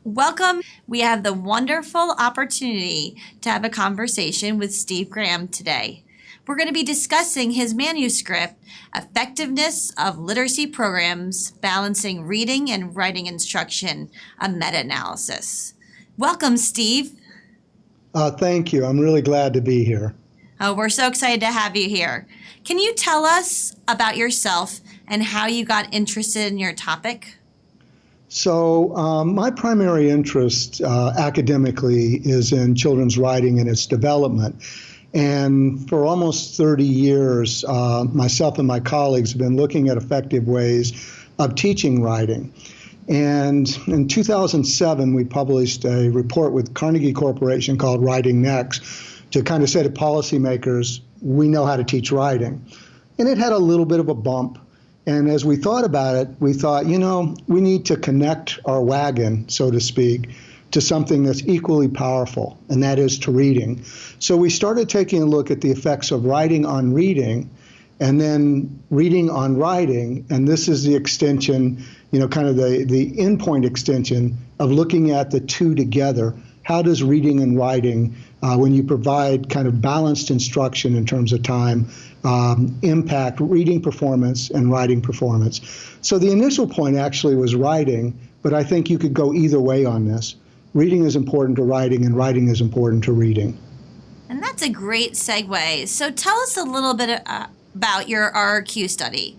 Welcome. We have the wonderful opportunity to have a conversation with Steve Graham today. We're going to be discussing his manuscript, Effectiveness of Literacy Programs, Balancing Reading and Writing Instruction, a Meta-Analysis. Welcome, Steve. Thank you. I'm really glad to be here. Oh, we're so excited to have you here. Can you tell us about yourself and how you got interested in your topic? So my primary interest academically is in children's writing and its development. And for almost 30 years, myself and my colleagues have been looking at effective ways of teaching writing. And in 2007, we published a report with Carnegie Corporation called Writing Next to kind of say to policymakers, we know how to teach writing. And it had a little bit of a bump. And as we thought about it, we thought, we need to connect our wagon, so to speak, to something that's equally powerful, and that is to reading. So we started taking a look at the effects of writing on reading, and then reading on writing, and this is the extension, kind of the endpoint extension of looking at the two together. How does reading and writing, when you provide kind of balanced instruction in terms of time, impact reading performance and writing performance? So the initial point actually was writing, but I think you could go either way on this. Reading is important to writing, and writing is important to reading. And that's a great segue. So tell us a little bit about your RRQ study.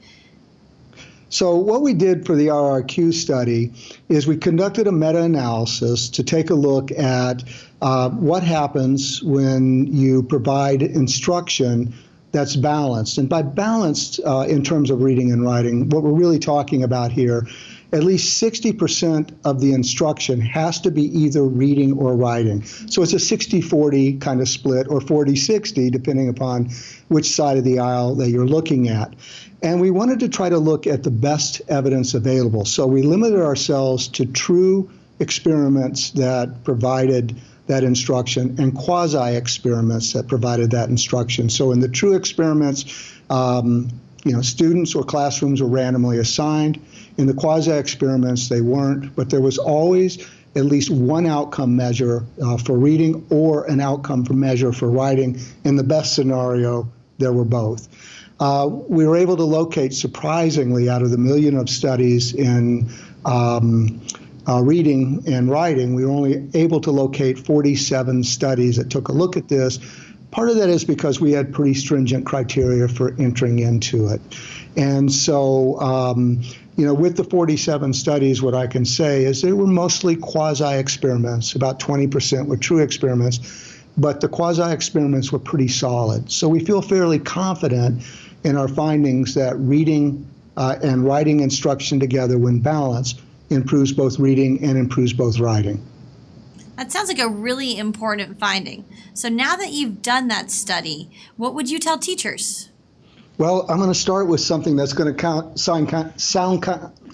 So what we did for the RRQ study is we conducted a meta-analysis to take a look at what happens when you provide instruction that's balanced. And by balanced in terms of reading and writing, what we're really talking about here, at least 60% of the instruction has to be either reading or writing. So it's a 60-40 kind of split, or 40-60, depending upon which side of the aisle that you're looking at. And we wanted to try to look at the best evidence available. So we limited ourselves to true experiments that provided that instruction and quasi-experiments that provided that instruction. So in the true experiments, students or classrooms were randomly assigned. In the quasi-experiments, they weren't, but there was always at least one outcome measure for reading or an outcome measure for writing. In the best scenario, there were both. We were able to locate, surprisingly, out of the million of studies in reading and writing, we were only able to locate 47 studies that took a look at this. Part of that is because we had pretty stringent criteria for entering into it. And so, with the 47 studies, what I can say is they were mostly quasi-experiments. About 20% were true experiments, but the quasi-experiments were pretty solid. So we feel fairly confident in our findings that reading and writing instruction together, when balanced, improves both reading and improves both writing. That sounds like a really important finding. So now that you've done that study, what would you tell teachers? Well, I'm going to start with something that's going to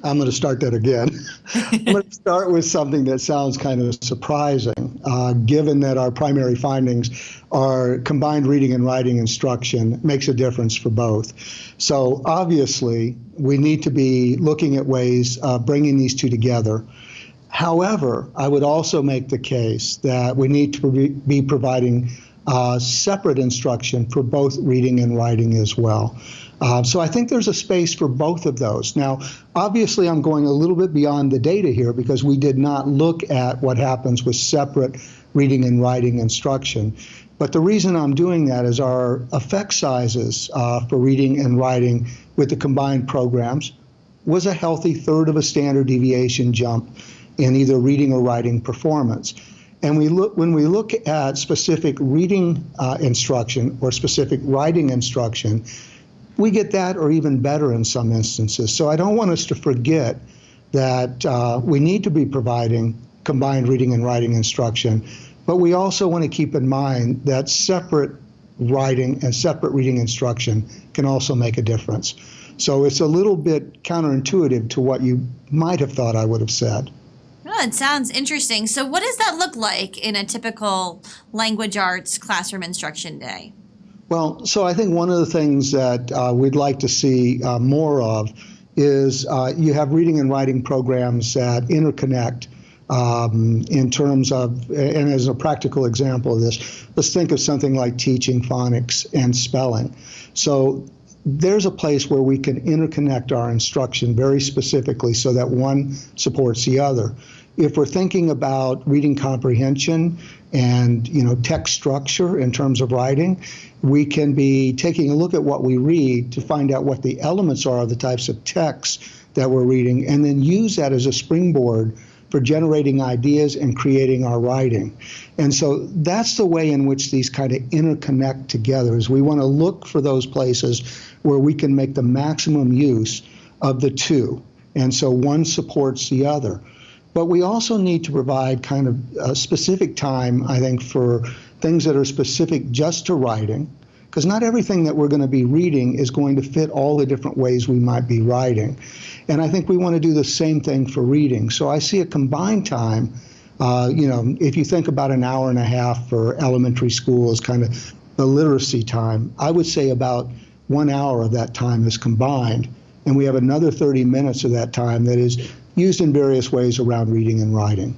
I'm going to start that again. I'm going to start with something that sounds kind of surprising, given that our primary findings are combined reading and writing instruction makes a difference for both. So obviously, we need to be looking at ways of bringing these two together. However, I would also make the case that we need to be providing separate instruction for both reading and writing as well. So I think there's a space for both of those. Now, obviously, I'm going a little bit beyond the data here because we did not look at what happens with separate reading and writing instruction. But the reason I'm doing that is our effect sizes for reading and writing with the combined programs was a healthy third of a standard deviation jump in either reading or writing performance. And when we look at specific reading instruction or specific writing instruction, we get that or even better in some instances. So I don't want us to forget that we need to be providing combined reading and writing instruction, but we also want to keep in mind that separate writing and separate reading instruction can also make a difference. So it's a little bit counterintuitive to what you might have thought I would have said. Oh, it sounds interesting. So what does that look like in a typical language arts classroom instruction day? Well, so I think one of the things that we'd like to see more of is you have reading and writing programs that interconnect in terms of, and as a practical example of this, let's think of something like teaching phonics and spelling. So there's a place where we can interconnect our instruction very specifically so that one supports the other. If we're thinking about reading comprehension and text structure in terms of writing, we can be taking a look at what we read to find out what the elements are of the types of texts that we're reading, and then use that as a springboard for generating ideas and creating our writing. And so that's the way in which these kind of interconnect together, is we want to look for those places where we can make the maximum use of the two. And so one supports the other. But we also need to provide kind of a specific time, I think, for things that are specific just to writing, because not everything that we're going to be reading is going to fit all the different ways we might be writing. And I think we want to do the same thing for reading. So I see a combined time, if you think about an hour and a half for elementary school as kind of the literacy time, I would say about 1 hour of that time is combined. And we have another 30 minutes of that time that is used in various ways around reading and writing.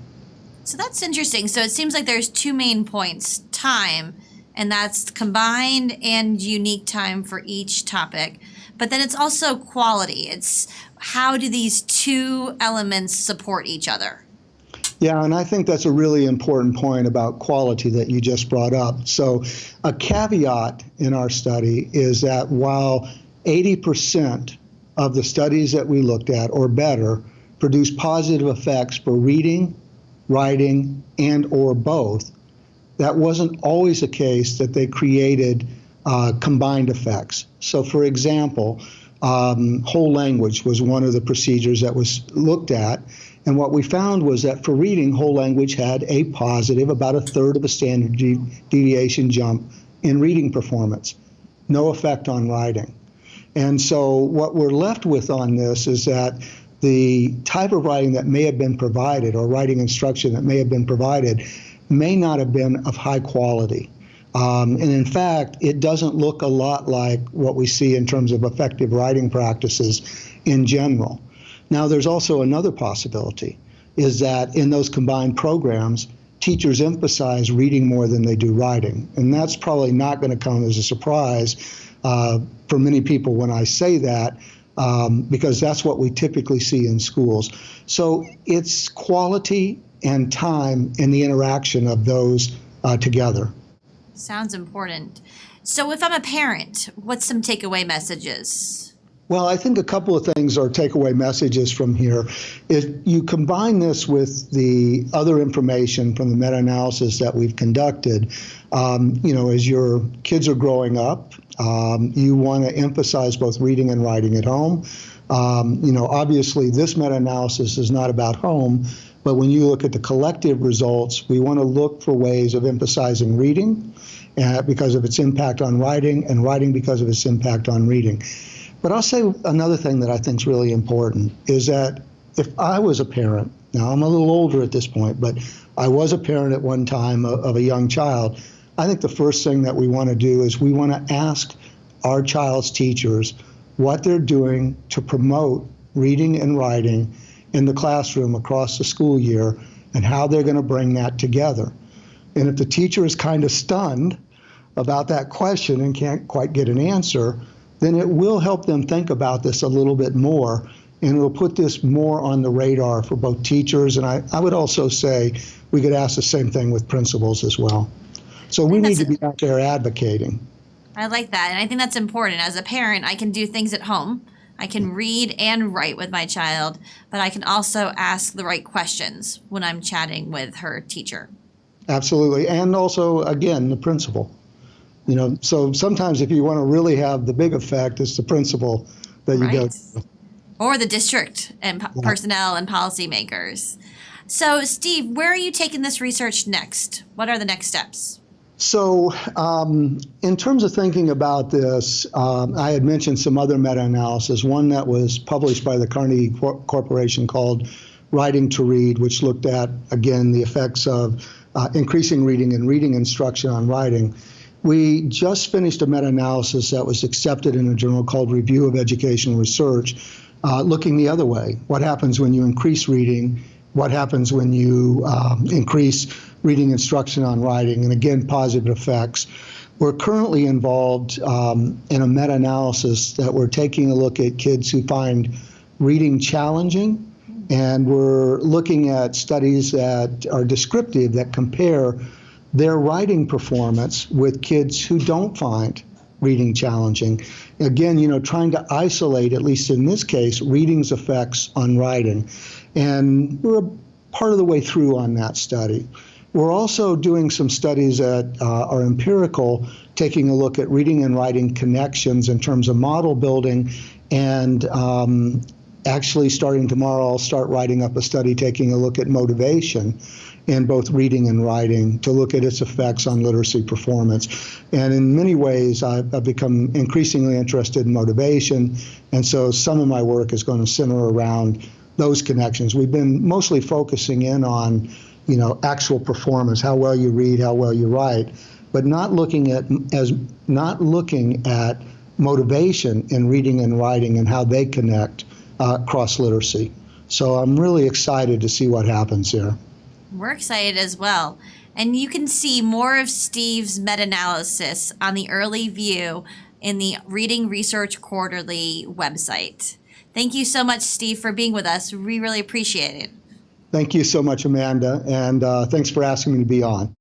So that's interesting. So it seems like there's two main points: time, and that's combined and unique time for each topic. But then it's also quality. It's how do these two elements support each other? Yeah, and I think that's a really important point about quality that you just brought up. So a caveat in our study is that while 80% of the studies that we looked at, or better, produce positive effects for reading, writing, and or both, that wasn't always the case that they created combined effects. So for example, whole language was one of the procedures that was looked at. And what we found was that for reading, whole language had a positive, about a third of a standard deviation jump in reading performance. No effect on writing. And so what we're left with on this is that the type of writing that may have been provided, or writing instruction that may have been provided, may not have been of high quality. And in fact, it doesn't look a lot like what we see in terms of effective writing practices in general. Now, there's also another possibility, is that in those combined programs, teachers emphasize reading more than they do writing. And that's probably not going to come as a surprise for many people when I say that, because that's what we typically see in schools. So it's quality and time in the interaction of those together. Sounds important. So if I'm a parent, what's some takeaway messages? Well, I think a couple of things are takeaway messages from here. If you combine this with the other information from the meta-analysis that we've conducted, as your kids are growing up, you want to emphasize both reading and writing at home. Obviously this meta-analysis is not about home, but when you look at the collective results, we want to look for ways of emphasizing reading because of its impact on writing, and writing because of its impact on reading. But I'll say another thing that I think is really important is that if I was a parent, now I'm a little older at this point, but I was a parent at one time of a young child, I think the first thing that we want to do is we want to ask our child's teachers what they're doing to promote reading and writing in the classroom across the school year, and how they're going to bring that together. And if the teacher is kind of stunned about that question and can't quite get an answer, then it will help them think about this a little bit more, and it will put this more on the radar for both teachers. And I would also say we could ask the same thing with principals as well. So we need to be out there advocating. I like that. And I think that's important. As a parent, I can do things at home. I can read and write with my child, but I can also ask the right questions when I'm chatting with her teacher. Absolutely. And also, again, the principal. So sometimes if you want to really have the big effect, it's the principal that you go to. Or the district and personnel and policymakers. So, Steve, where are you taking this research next? What are the next steps? So in terms of thinking about this, I had mentioned some other meta-analysis, one that was published by the Carnegie Corporation called Writing to Read, which looked at, again, the effects of increasing reading and reading instruction on writing. We just finished a meta-analysis that was accepted in a journal called Review of Educational Research, looking the other way. What happens when you increase reading what happens when you increase reading instruction on writing, and again, positive effects. We're currently involved in a meta-analysis that we're taking a look at kids who find reading challenging, and we're looking at studies that are descriptive that compare their writing performance with kids who don't find reading challenging. Again, trying to isolate, at least in this case, reading's effects on writing. And we're part of the way through on that study. We're also doing some studies that are empirical, taking a look at reading and writing connections in terms of model building, and actually starting tomorrow, I'll start writing up a study taking a look at motivation in both reading and writing to look at its effects on literacy performance. And in many ways, I've become increasingly interested in motivation, and so some of my work is going to center around those connections. We've been mostly focusing in on, actual performance, how well you read, how well you write, but not looking at motivation in reading and writing and how they connect cross literacy. So I'm really excited to see what happens here. We're excited as well. And you can see more of Steve's meta-analysis on the early view in the Reading Research Quarterly website. Thank you so much, Steve, for being with us. We really appreciate it. Thank you so much, Amanda, and thanks for asking me to be on.